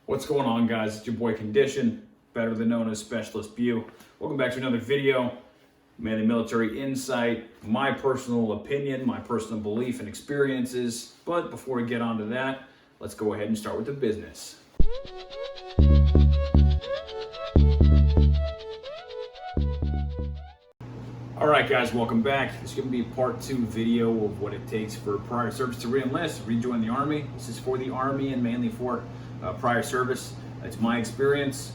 What's going on, guys? It's your boy Condition, better than known as Specialist View. Welcome back to another video. Mainly military insight, my personal opinion, my personal belief and experiences. But before we get on to that, let's go ahead and start with the business. All right, guys, welcome back. This is going to be a part 2 video of what it takes for prior service to re-enlist, rejoin the Army. This is for the Army and mainly for prior service. That's my experience.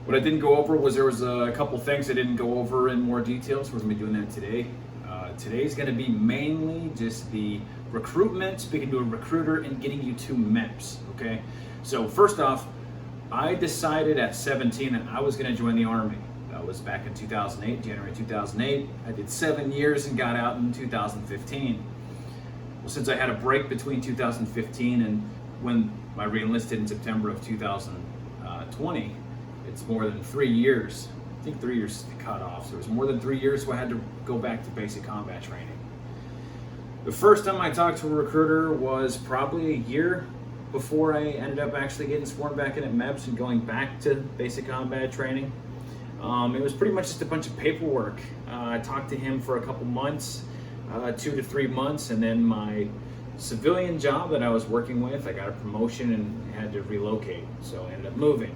What I didn't go over was there was a couple things I didn't go over in more detail, so we're going to be doing that today. Today's going to be mainly just the recruitment, speaking to a recruiter and getting you to MEPS, okay? So first off, I decided at 17 that I was going to join the Army. That was back in 2008, January 2008. I did 7 years and got out in 2015. Well, since I had a break between 2015 and when I re-enlisted in September of 2020, it's more than 3 years. I think 3 years is the cutoff. So it was more than 3 years, so I had to go back to basic combat training. The first time I talked to a recruiter was probably a year before I ended up actually getting sworn back in at MEPS and going back to basic combat training. It was pretty much just a bunch of paperwork. I talked to him for a couple months, 2 to 3 months, and then my civilian job that I was working with, I got a promotion and had to relocate, so I ended up moving.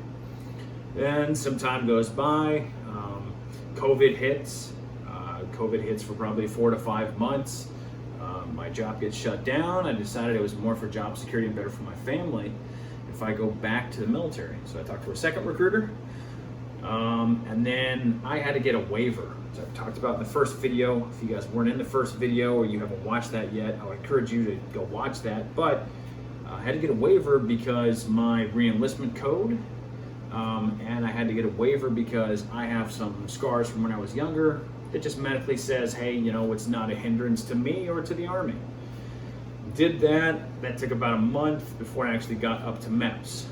Then some time goes by, COVID hits. COVID hits for probably 4 to 5 months. My job gets shut down. I decided it was more for job security and better for my family if I go back to the military. So I talked to a second recruiter. And then I had to get a waiver. So I've talked about in the first video. If you guys weren't in the first video or you haven't watched that yet, I would encourage you to go watch that. But I had to get a waiver because my re-enlistment code, and I had to get a waiver because I have some scars from when I was younger. It just medically says, hey, you know, it's not a hindrance to me or to the Army. Did that. That took about a month before I actually got up to MEPS.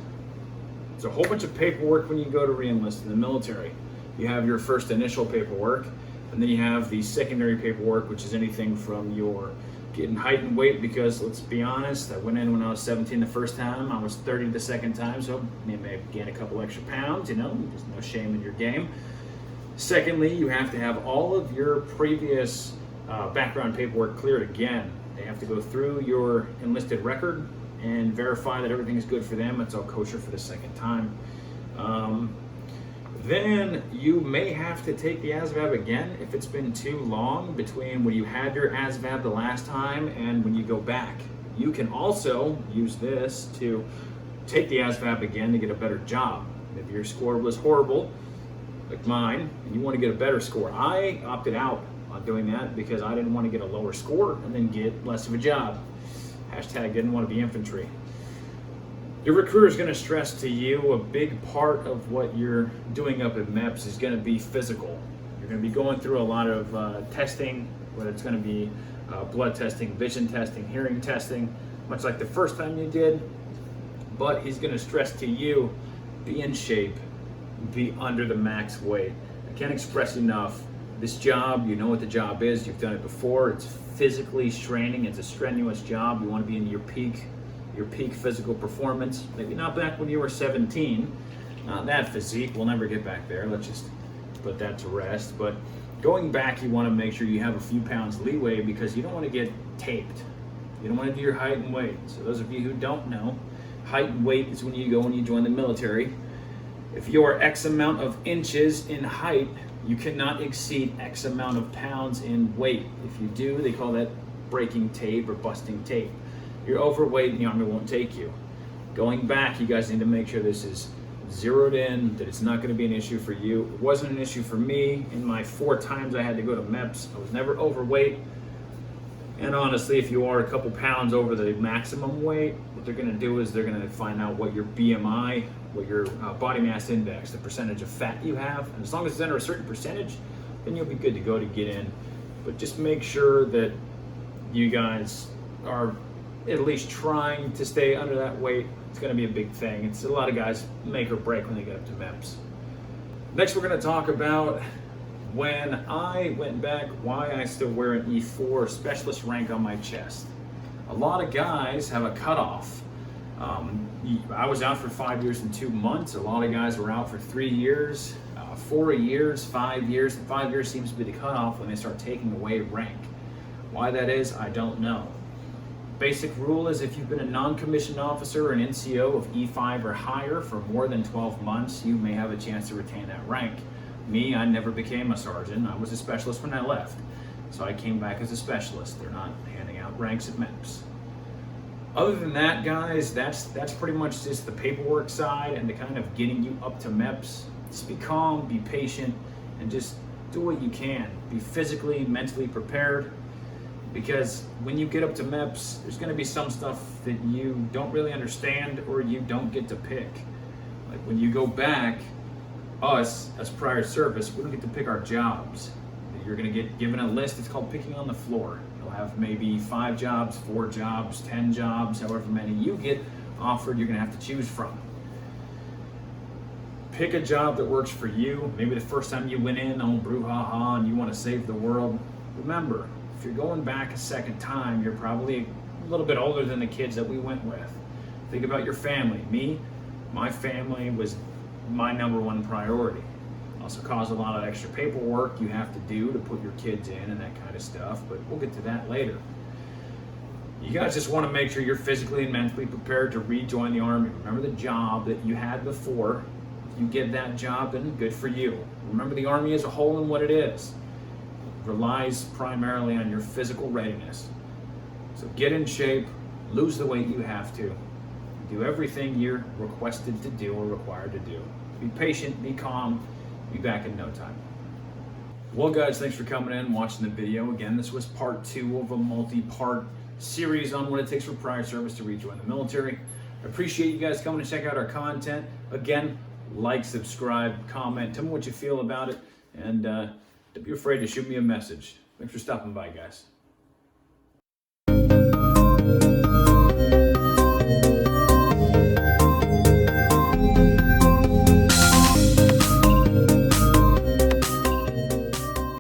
It's a whole bunch of paperwork when you go to re-enlist in the military. You have your first initial paperwork, and then you have the secondary paperwork, which is anything from your getting height and weight, because let's be honest, I went in when I was 17 the first time, I was 30 the second time, so you may gain a couple extra pounds, you know, there's no shame in your game. Secondly, you have to have all of your previous background paperwork cleared again. They have to go through your enlisted record and verify that everything is good for them. It's all kosher for the second time. Then you may have to take the ASVAB again if it's been too long between when you had your ASVAB the last time and when you go back. You can also use this to take the ASVAB again to get a better job. If your score was horrible, like mine, and you want to get a better score. I opted out on doing that because I didn't want to get a lower score and then get less of a job. Hashtag didn't want to be infantry. Your recruiter is going to stress to you a big part of what you're doing up at MEPS is going to be physical. You're going to be going through a lot of testing, whether it's going to be blood testing, vision testing, hearing testing, much like the first time you did. But he's going to stress to you, be in shape, be under the max weight. I can't express enough. This job, you know what the job is. You've done it before. It's physically straining. It's a strenuous job. You want to be in your peak physical performance. Maybe not back when you were 17. Not that physique. We'll never get back there. Let's just put that to rest. But going back, you want to make sure you have a few pounds leeway because you don't want to get taped. You don't want to do your height and weight. So those of you who don't know, height and weight is when you join the military. If you are X amount of inches in height, you cannot exceed X amount of pounds in weight. If you do, they call that breaking tape or busting tape. You're overweight and the Army won't take you. Going back, you guys need to make sure this is zeroed in, that it's not going to be an issue for you. It wasn't an issue for me. In my 4 times I had to go to MEPS, I was never overweight. And honestly, if you are a couple pounds over the maximum weight, what they're going to do is they're going to find out what your BMI, what your body mass index, the percentage of fat you have. And as long as it's under a certain percentage, then you'll be good to go to get in. But just make sure that you guys are at least trying to stay under that weight. It's going to be a big thing. It's a lot of guys make or break when they get up to MEPS. Next, we're going to talk about when I went back, why I still wear an E4 specialist rank on my chest. A lot of guys have a cutoff I was out for 5 years and 2 months. A lot of guys were out for 3 years, 4 years, 5 years. And 5 years seems to be the cutoff when they start taking away rank. Why that is, I don't know. Basic rule is if you've been a non-commissioned officer or an NCO of E5 or higher for more than 12 months, you may have a chance to retain that rank. Me, I never became a sergeant. I was a specialist when I left. So I came back as a specialist. They're not handing out ranks at MEPS. Other than that, guys, that's pretty much just the paperwork side and the kind of getting you up to MEPS. Just be calm, be patient, and just do what you can. Be physically, mentally prepared, because when you get up to MEPS, there's going to be some stuff that you don't really understand or you don't get to pick. Like when you go back, us as prior service, we don't get to pick our jobs. You're going to get given a list. It's called picking on the floor. You'll have maybe 5 jobs, 4 jobs, 10 jobs, however many you get offered, you're going to have to choose from. Pick a job that works for you. Maybe the first time you went in, oh, brouhaha, and you want to save the world. Remember, if you're going back a second time, you're probably a little bit older than the kids that we went with. Think about your family. Me, my family was my #1 priority. Also caused a lot of extra paperwork you have to do to put your kids in and that kind of stuff, but we'll get to that later. You guys just want to make sure you're physically and mentally prepared to rejoin the Army. Remember the job that you had before. If you get that job, then good for you. Remember the Army as a whole and what it is. It relies primarily on your physical readiness. So get in shape, lose the weight you have to, do everything you're requested to do or required to do. Be patient, be calm, be back in no time. Well guys, thanks for coming in and watching the video. Again, this was part 2 of a multi-part series on what it takes for prior service to rejoin the military. I appreciate you guys coming to check out our content. Again, like, subscribe, comment, tell me what you feel about it, and don't be afraid to shoot me a message. Thanks for stopping by, guys.